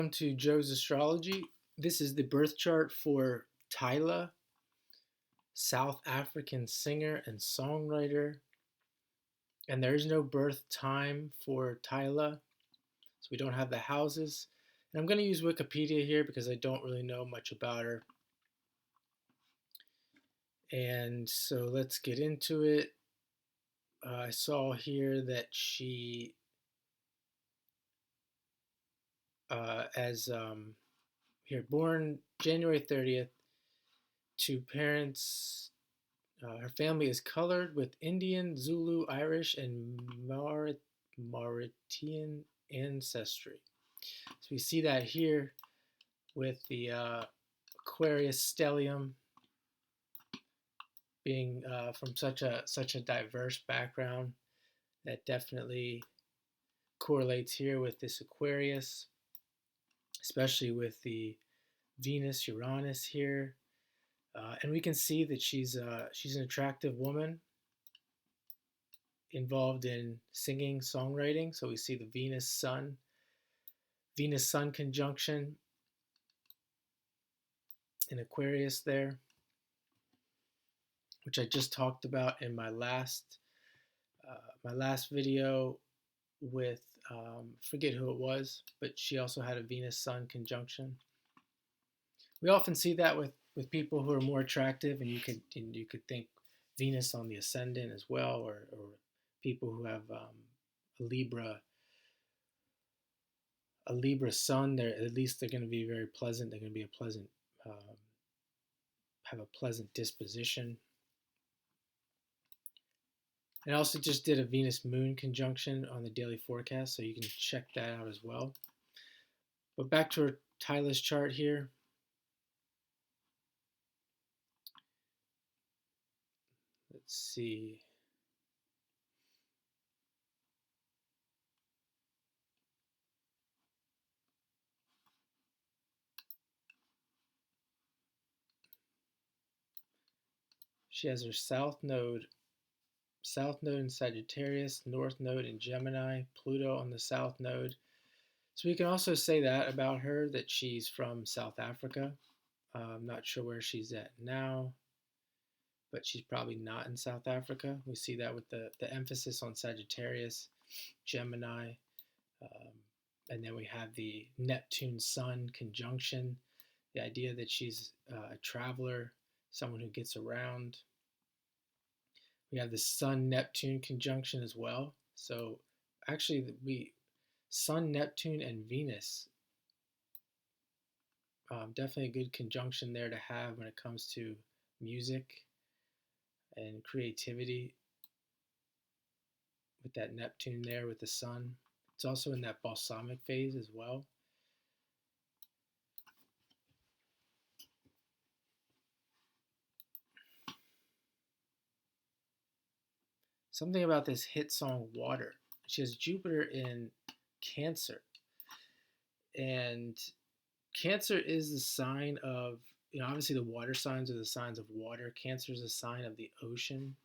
Welcome to Joe's Astrology. This is the birth chart for Tyla, South African singer and songwriter. And there is no birth time for Tyla, so we don't have the houses. And I'm going to use Wikipedia here because I don't really know much about her. And so let's get into it. I saw here that she, born January 30th to parents. Her family is colored with Indian, Zulu, Irish, and Mauritian ancestry. So we see that here with the Aquarius stellium being from such a diverse background. That definitely correlates here with this Aquarius, especially with the Venus Uranus here. And we can see that she's an attractive woman involved in singing, songwriting. So we see the Venus Sun conjunction in Aquarius there, which I just talked about in my last video with forget who it was, but she also had a Venus Sun conjunction. We often see that with people who are more attractive, and you could think Venus on the ascendant as well, or people who have a Libra Sun. They're going to be very pleasant. They're going to be have a pleasant disposition. And I also just did a Venus Moon conjunction on the daily forecast, so you can check that out as well. But back to Tyla's chart here. Let's see. She has her South Node in Sagittarius, North Node in Gemini, Pluto on the South Node. So we can also say that about her, that she's from South Africa. I'm not sure where she's at now, but she's probably not in South Africa. We see that with the emphasis on Sagittarius, Gemini, and then we have the Neptune Sun conjunction, the idea that she's a traveler, someone who gets around. We have the Sun Neptune conjunction as well. So actually, Sun, Neptune, and Venus, definitely a good conjunction there to have when it comes to music and creativity. With that Neptune there with the Sun, it's also in that balsamic phase as well. Something about this hit song Water. She has Jupiter in Cancer. And Cancer is the sign of, obviously the water signs are the signs of water. Cancer is a sign of the ocean.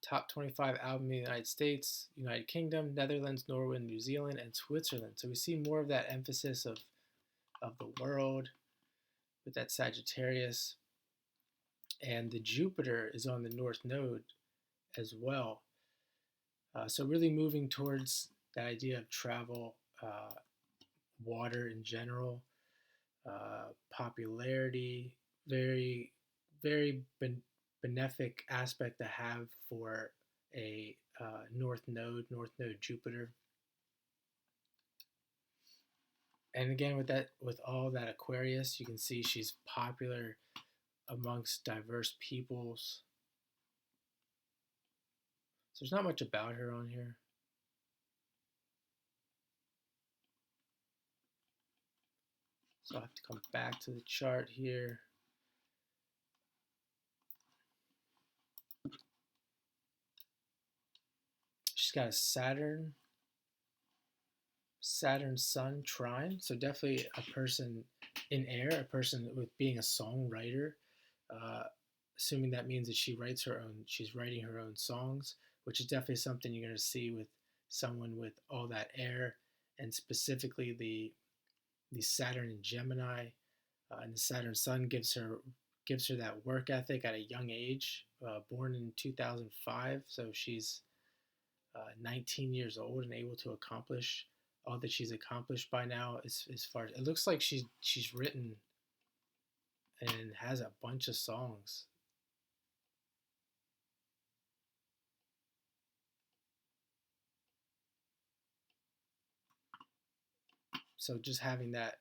Top 25 album in the United States, United Kingdom, Netherlands, Norway, New Zealand, and Switzerland. So we see more of that emphasis of the world with that Sagittarius. And the Jupiter is on the North Node as well. So really moving towards the idea of travel, water in general, popularity, very, very benefic aspect to have for a North Node Jupiter. And again, with all that Aquarius, you can see she's popular amongst diverse peoples. So there's not much about her on here. So I'll have to come back to the chart here. She's got a Saturn Sun trine, so definitely a person in air, a person with being a songwriter, uh, assuming that means that she's writing her own songs, which is definitely something you're going to see with someone with all that air, and specifically the Saturn in Gemini, and the Saturn Sun gives her that work ethic at a young age. Born in 2005, so she's 19 years old and able to accomplish all that she's accomplished by now. As far as it looks like she's written and has a bunch of songs. So just having that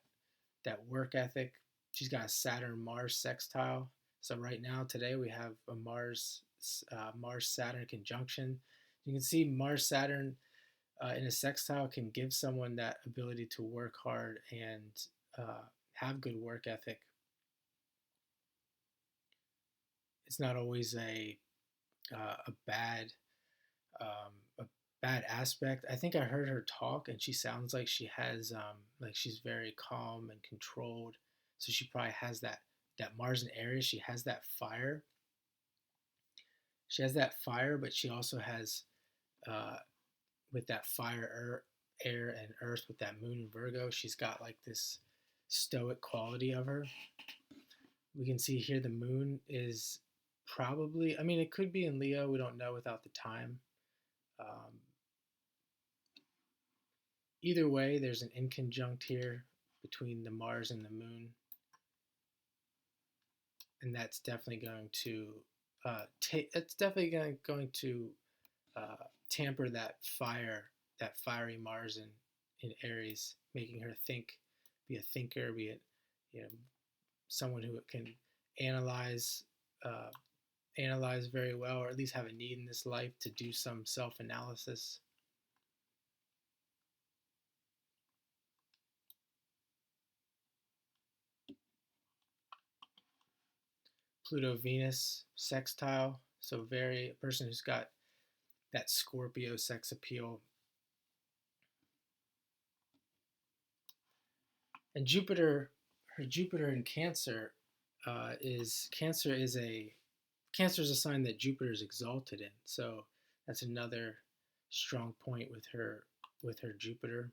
work ethic. She's got a Saturn Mars sextile. So right now today we have a Mars Saturn conjunction. You can see Mars Saturn in a sextile can give someone that ability to work hard and have good work ethic. It's not always a bad a bad aspect. I think I heard her talk, and she sounds like she has like she's very calm and controlled. So she probably has that Mars in Aries. She has that fire. She has that fire, but she also has uh, with that fire, air, and earth with that moon in Virgo. She's got like this stoic quality of her. We can see here the moon is probably. I mean, it could be in Leo. We don't know without the time. Um, Either way, there's an inconjunct here between the Mars and the Moon, and that's definitely going to tamper that fiery Mars in Aries, making her be a thinker, be it you know someone who can analyze uh, analyze very well, or at least have a need in this life to do some self analysis. Pluto Venus sextile, so very a person who's got that Scorpio sex appeal. And her Jupiter in Cancer is a sign that Jupiter is exalted in. So that's another strong point with her Jupiter.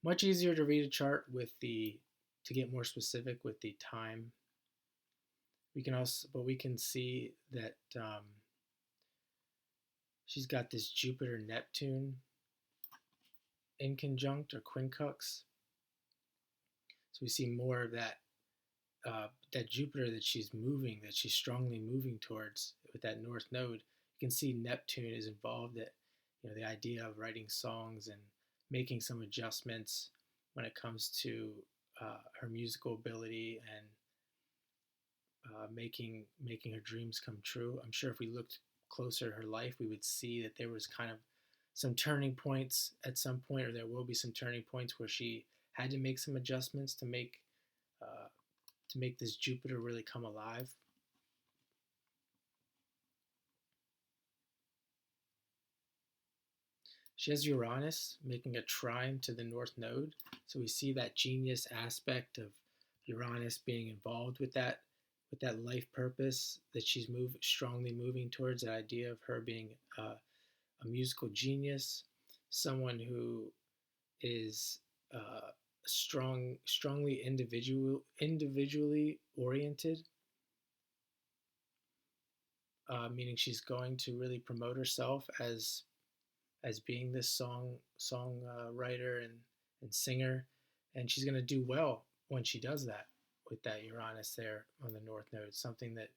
Much easier to read a chart to get more specific with the time. We can see that she's got this Jupiter Neptune inconjunct or quincux. So we see more of that Jupiter that she's strongly moving towards with that North Node. You can see Neptune is involved at the idea of writing songs and making some adjustments when it comes to her musical ability and making her dreams come true. I'm sure if we looked closer at her life, we would see that there was kind of some turning points at some point, or there will be some turning points where she had to make some adjustments uh, to make this Jupiter really come alive. She has Uranus making a trine to the North Node, so we see that genius aspect of Uranus being involved with that life purpose that she's strongly moving towards. That idea of her being a musical genius, someone who is strongly individually oriented, meaning she's going to really promote herself as being this song writer and singer, and she's going to do well when she does that with that Uranus there on the North Node. Something that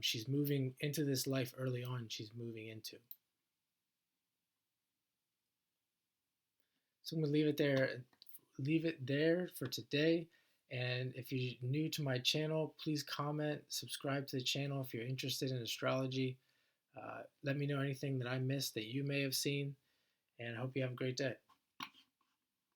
she's moving into this life early on. She's moving into. So I'm going to leave it there for today. And if you're new to my channel, please comment, subscribe to the channel if you're interested in astrology. Let me know anything that I missed that you may have seen, and I hope you have a great day.